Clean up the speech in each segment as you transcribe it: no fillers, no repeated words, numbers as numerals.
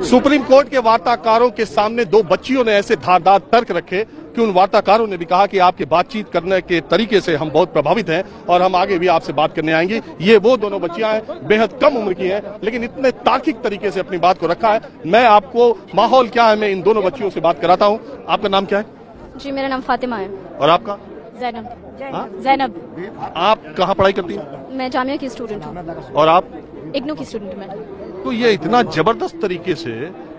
Supreme court के वार्ताकारों के सामने दो बच्चियों ने ऐसे धारदार तर्क रखे कि उन वार्ताकारों ने भी कहा कि आपके बातचीत करने के तरीके से हम बहुत प्रभावित हैं और हम आगे भी आपसे बात करने आएंगे। ये वो दोनों बच्चियां हैं, बेहद कम उम्र की हैं, लेकिन इतने तार्किक तरीके से अपनी बात को रखा है। मैं आपको माहौल क्या है, मैं इन दोनों बच्चियों से बात कराता हूँ। आपका नाम क्या है? जी, मेरा नाम फातिमा है। और आपका? जैनब। जैनब। आप कहाँ पढ़ाई करती हैं? मैं जामिया की स्टूडेंट हूँ। और आप? इग्नू की स्टूडेंट मैं। तो ये इतना जबरदस्त तरीके से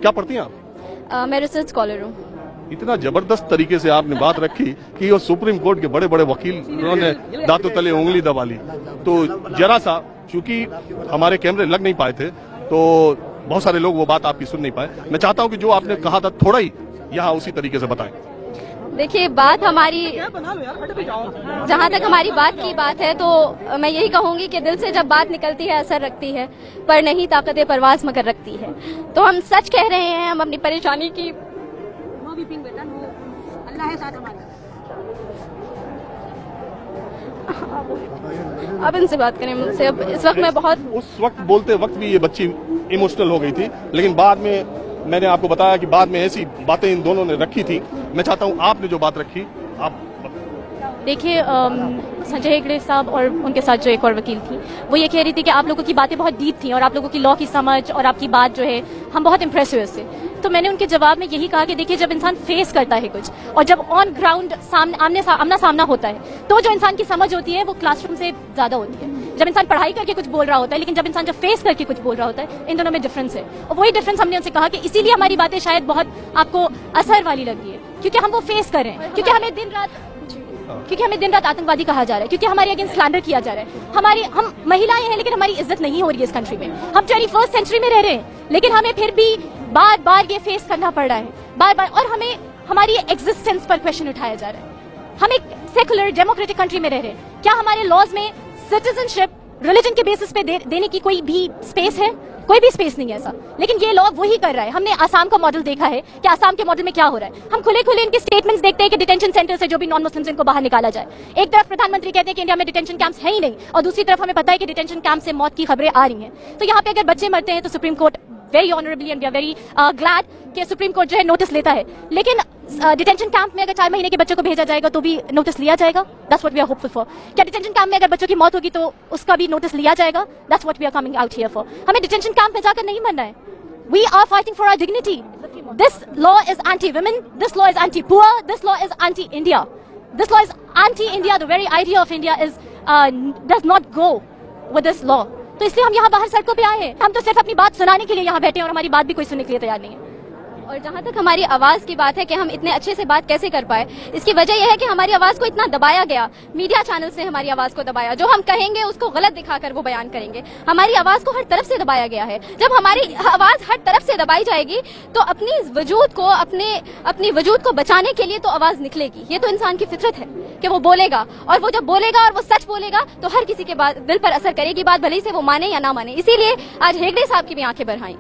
क्या पढ़ती हैं आप? मैं रिसर्च स्कॉलर हूँ। इतना जबरदस्त तरीके से आपने बात रखी कि वो सुप्रीम कोर्ट के बड़े बड़े वकील उन्होंने दांतों तले उंगली दबा ली। तो जरा सा, चूंकि हमारे कैमरे लग नहीं पाए थे तो बहुत सारे लोग वो बात आपकी सुन नहीं पाए। मैं चाहता हूं कि जो आपने कहा था थोड़ा ही यहाँ उसी तरीके से बताएं। देखिए, बात हमारी, जहाँ तक हमारी बात की बात है तो मैं यही कहूंगी कि दिल से जब बात निकलती है असर रखती है, पर नहीं ताकत परवाज मगर रखती है। तो हम सच कह रहे हैं, हम अपनी परेशानी की अल्लाह है साथ हमारा। अब इनसे बात करें मुझसे। अब इस वक्त मैं बहुत, उस वक्त बोलते वक्त भी ये बच्ची इमोशनल हो गई थी, लेकिन बाद में मैंने आपको बताया कि बाद में ऐसी बातें इन दोनों ने रखी थी। मैं चाहता हूं आपने जो बात रखी आप देखिए। संजय हेगड़े साहब और उनके साथ जो एक और वकील थी, वो ये कह रही थी कि आप लोगों की बातें बहुत डीप थी और आप लोगों की लॉ की समझ और आपकी बात जो है, हम बहुत इम्प्रेस हुए उससे। तो मैंने उनके जवाब में यही कहा कि देखिए, जब इंसान फेस करता है कुछ और जब ऑन ग्राउंड आमना सामना होता है तो जो इंसान की समझ होती है वो क्लासरूम से ज्यादा होती है। जब इंसान पढ़ाई करके कुछ बोल रहा होता है, लेकिन जब इंसान फेस करके कुछ बोल रहा होता है, इन दोनों में डिफरेंस है। और वही डिफरेंस हमने उनसे कहा कि इसीलिए हमारी बातें शायद बहुत आपको असर वाली लगी है, क्योंकि हम वो फेस कर रहे हैं, क्योंकि हमें दिन रात आतंकवादी कहा जा रहा है, क्योंकि हमारे अगेंस्ट स्लैंडर किया जा रहा है। हम महिलाएं हैं, लेकिन हमारी इज्जत नहीं हो रही है इस कंट्री में। हम 21st सेंचुरी में रह रहे हैं, लेकिन हमें फिर भी बार बार ये फेस करना पड़ रहा है, बार बार। और हमें हमारी एग्जिस्टेंस पर क्वेश्चन उठाया जा रहा है। हम एक सेकुलर डेमोक्रेटिक कंट्री में रह रहे हैं। क्या हमारे लॉज में सिटीजनशिप रिलीजन के बेसिस पे देने की कोई भी स्पेस है? कोई भी स्पेस नहीं है ऐसा। लेकिन ये लॉ वही कर रहा है। हमने आसाम का मॉडल देखा है कि आसाम के मॉडल में क्या हो रहा है। हम खुले खुले इनके स्टेटमेंट्स देखते हैं कि डिटेंशन सेंटर से जो भी नॉन मुस्लिम्स इनको बाहर निकाला जाए। एक तरफ प्रधानमंत्री कहते हैं कि इंडिया में डिटेंशन कैंप्स है ही नहीं, और दूसरी तरफ हमें पता है कि डिटेंशन कैंप से मौत की खबरें आ रही हैं। तो यहाँ पे अगर बच्चे मरते हैं तो Supreme Court very honourably and we are very glad कि सुप्रीम कोर्ट जो है नोटिस लेता है। लेकिन डिटेंशन कैंप में अगर 4 महीने के बच्चों को भेजा जाएगा तो भी नोटिस लिया जाएगा? That's what we are hopeful for. क्या डिटेंशन कैंप में अगर बच्चों की मौत होगी तो उसका भी नोटिस लिया जाएगा? That's what we are coming out here for. हमें डिटेंशन कैंप में जाकर नहीं मरना है। We are fighting for our dignity. This law is anti women, this law is anti poor, this law is anti India, this law is anti India. The very idea of India is does not go with this law. तो इसलिए हम यहाँ बाहर सड़कों पे आए हैं। हम तो सिर्फ अपनी बात सुनाने के लिए यहाँ बैठे हैं और हमारी बात भी कोई सुनने के लिए तैयार नहीं है। और जहाँ तक हमारी आवाज की बात है कि हम इतने अच्छे से बात कैसे कर पाए, इसकी वजह यह है कि हमारी आवाज को इतना दबाया गया, मीडिया चैनल से हमारी आवाज को दबाया। जो हम कहेंगे उसको गलत दिखाकर वो बयान करेंगे। हमारी आवाज को हर तरफ से दबाया गया है। जब हमारी आवाज हर तरफ से दबाई जाएगी तो अपनी वजूद को बचाने के लिए तो आवाज निकलेगी। ये तो इंसान की फितरत है कि वो बोलेगा, और वो जब बोलेगा और वो सच बोलेगा तो हर किसी के दिल पर असर करेगी बात, भले से वो माने या ना माने। इसीलिए आज हेगड़े साहब की भी आंखें भर आईं,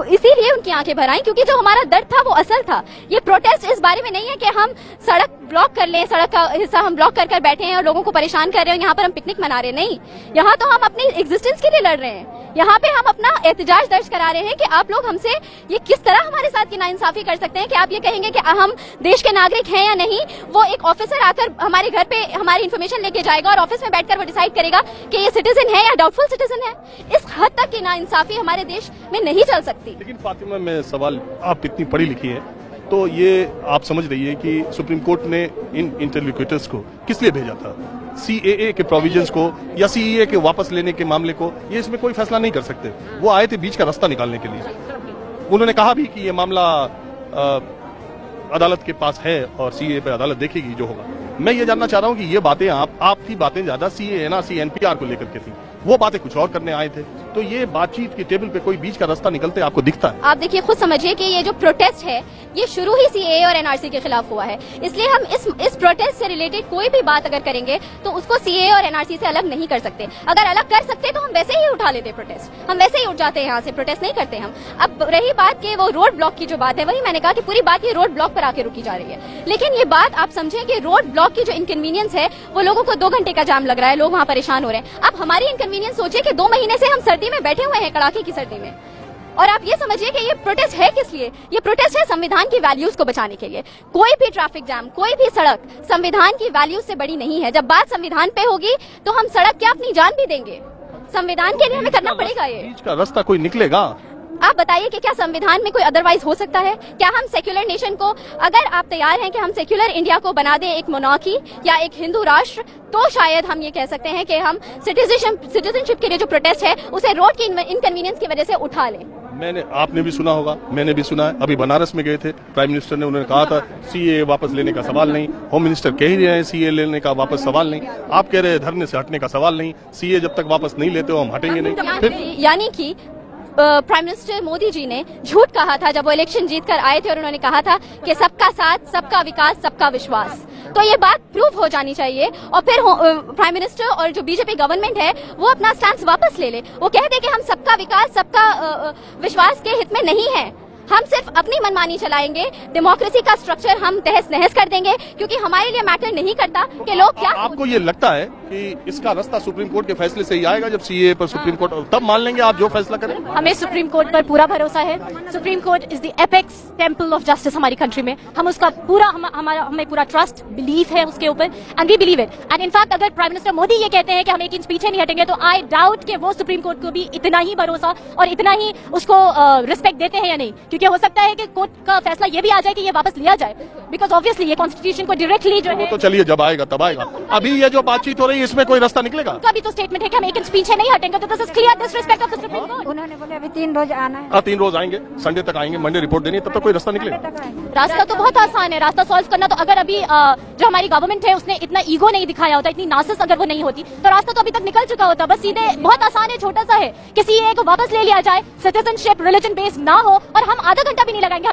इसीलिए उनकी आंखें भर आईं, क्योंकि जो हमारा दर्द था वो असल था। ये प्रोटेस्ट इस बारे में नहीं है कि हम सड़क ब्लॉक कर लें, सड़क का हिस्सा हम ब्लॉक कर बैठे हैं और लोगों को परेशान कर रहे हैं, यहाँ पर हम पिकनिक मना रहे हैं। नहीं, यहाँ तो हम अपनी एग्जिस्टेंस के लिए लड़ रहे हैं। यहाँ पे हम अपना एहतजाज दर्ज करा रहे हैं कि आप लोग हमसे ये किस तरह हमारे साथ की नाइंसाफी कर सकते हैं कि आप ये कहेंगे कि हम देश के नागरिक हैं या नहीं। वो एक ऑफिसर आकर हमारे घर पे हमारी इन्फॉर्मेशन लेके जाएगा और ऑफिस में बैठकर वो डिसाइड करेगा कि ये सिटीजन है या डाउटफुल सिटीजन है। इस हद तक की नाइंसाफी हमारे देश में नहीं चल सकती। लेकिन फातिमा, मैं सवाल, आप इतनी पढ़ी लिखी है तो ये आप समझ रही है कि सुप्रीम कोर्ट ने इन इंटरलोक्यूटर्स को किस लिए भेजा था? सीएए के प्रोविजंस को या सीएए के वापस लेने के मामले को? ये इसमें कोई फैसला नहीं कर सकते। वो आए थे बीच का रास्ता निकालने के लिए। उन्होंने कहा भी कि ये मामला अदालत के पास है और सीएए पे अदालत देखेगी जो होगा। मैं ये जानना चाह रहा हूँ कि ये बातें आपकी बातें ज्यादा सीएए ना एनपीआर को लेकर के थी, वो बातें कुछ और करने आए थे। तो ये बातचीत की टेबल पे कोई बीच का रास्ता निकलते आपको दिखता है? आप देखिए, खुद समझिए कि ये जो प्रोटेस्ट है ये शुरू ही सीएए और एनआरसी के खिलाफ हुआ है। इसलिए हम इस प्रोटेस्ट से रिलेटेड कोई भी बात अगर करेंगे तो उसको सीएए और एनआरसी से अलग नहीं कर सकते। अगर अलग कर सकते तो हम वैसे ही उठा लेते प्रोटेस्ट, हम वैसे ही उठ जाते हैं यहाँ से, प्रोटेस्ट नहीं करते हम। अब रही बात कि वो रोड ब्लॉक की जो बात है, वही मैंने कहा कि पूरी बात ये रोड ब्लॉक पर आके रुकी जा रही है। लेकिन ये बात आप समझें कि रोड ब्लॉक की जो इनकन्वीनियंस है वो लोगों को 2 घंटे का जाम लग रहा है, लोग वहाँ परेशान हो रहे हैं। अब हमारी इनकन्वीनियंस सोचिए कि 2 महीने से हम सर्दी में बैठे हुए हैं, कड़ाके की सर्दी में। और आप ये समझिए कि ये प्रोटेस्ट है किस लिए? ये प्रोटेस्ट है संविधान की वैल्यूज को बचाने के लिए। कोई भी ट्रैफिक जाम, कोई भी सड़क संविधान की वैल्यूज से बड़ी नहीं है। जब बात संविधान पे होगी तो हम सड़क क्या अपनी जान भी देंगे। संविधान के लिए हमें करना पड़ेगा। ये बीच का रास्ता कोई निकलेगा? आप बताइए कि क्या संविधान में कोई अदरवाइज हो सकता है? क्या हम सेक्युलर नेशन को, अगर आप तैयार हैं कि हम सेक्युलर इंडिया को बना दें एक मोनार्की या एक हिंदू राष्ट्र, तो शायद हम ये कह सकते हैं कि हम सिटीजनशिप के लिए जो प्रोटेस्ट है उसे रोड की इनकन्वीनियंस की वजह से उठा लें। आपने भी सुना होगा, मैंने भी सुना है, अभी बनारस में गए थे प्राइम मिनिस्टर ने, उन्होंने कहा था सीए वापस लेने का सवाल नहीं। होम मिनिस्टर कह ही रहे हैं सीए लेने का वापस सवाल नहीं। आप कह रहे हैं धरने से हटने का सवाल नहीं। सीए जब तक वापस नहीं लेते हो हम हटेंगे नहीं। यानी कि प्राइम मिनिस्टर मोदी जी ने झूठ कहा था जब वो इलेक्शन जीत कर आए थे और उन्होंने कहा था कि सबका साथ, सबका विकास, सबका विश्वास। तो ये बात प्रूव हो जानी चाहिए और फिर प्राइम मिनिस्टर और जो बीजेपी गवर्नमेंट है वो अपना स्टैंड वापस ले ले। वो कह दे कि हम सबका विकास, सबका विश्वास के हित में नहीं है, हम सिर्फ अपनी मनमानी चलाएंगे, डेमोक्रेसी का स्ट्रक्चर हम तहस नहस कर देंगे, क्योंकि हमारे लिए मैटर नहीं करता कि लोग क्या। आपको ये लगता है कि इसका रास्ता सुप्रीम कोर्ट के फैसले से ही आएगा? जब सीए पर सुप्रीम कोर्ट, तब मान लेंगे आप जो फैसला करें? हमें सुप्रीम कोर्ट पर पूरा भरोसा है। Supreme court is the apex temple of justice हमारी कंट्री में। हम उसका पूरा हमें पूरा ट्रस्ट, बिलीफ है उसके ऊपर, and we believe it. And in fact अगर प्राइम मिनिस्टर मोदी ये कहते हैं कि हम एक इंच पीछे नहीं हटेंगे, तो आई डाउट कि वो सुप्रीम कोर्ट को भी इतना ही भरोसा और इतना ही उसको रिस्पेक्ट देते हैं या नहीं, क्योंकि हो सकता है कि कोर्ट का फैसला ये भी आ जाए कि ये वापस लिया जाए, बिकॉज ऑब्वियसली ये कॉन्स्टिट्यूशन को डायरेक्टली जो है। तो चलिए जब आएगा तब आएगा। अभी ये जो बातचीत हो रही है इसमें कोई रास्ता निकलेगा? उनका भी तो स्टेटमेंट है कि हम एक इंच पीछे नहीं हटेंगे, तो this is clear disrespect of the supreme court. उन्होंने बोले अभी 3 रोज आना है। 3 रोज आएंगे, संडे तक आएंगे, मंडे रिपोर्ट देनी है, तब तक कोई रास्ता निकलेगा? रास्ता तो बहुत आसान है, रास्ता सॉल्व करना। तो अगर अभी जो हमारी गवर्नमेंट है उसने इतना ईगो नहीं दिखाया होता, इतनी नासस अगर वो नहीं होती, तो रास्ता तो अभी तक निकल चुका होता। बस सीधे बहुत आसान है, छोटा सा है कि सीए को वापस ले लिया जाए, सिटीजनशिप रिलीजन बेस्ड ना हो, और हम आधा घंटा भी नहीं लगाएंगे।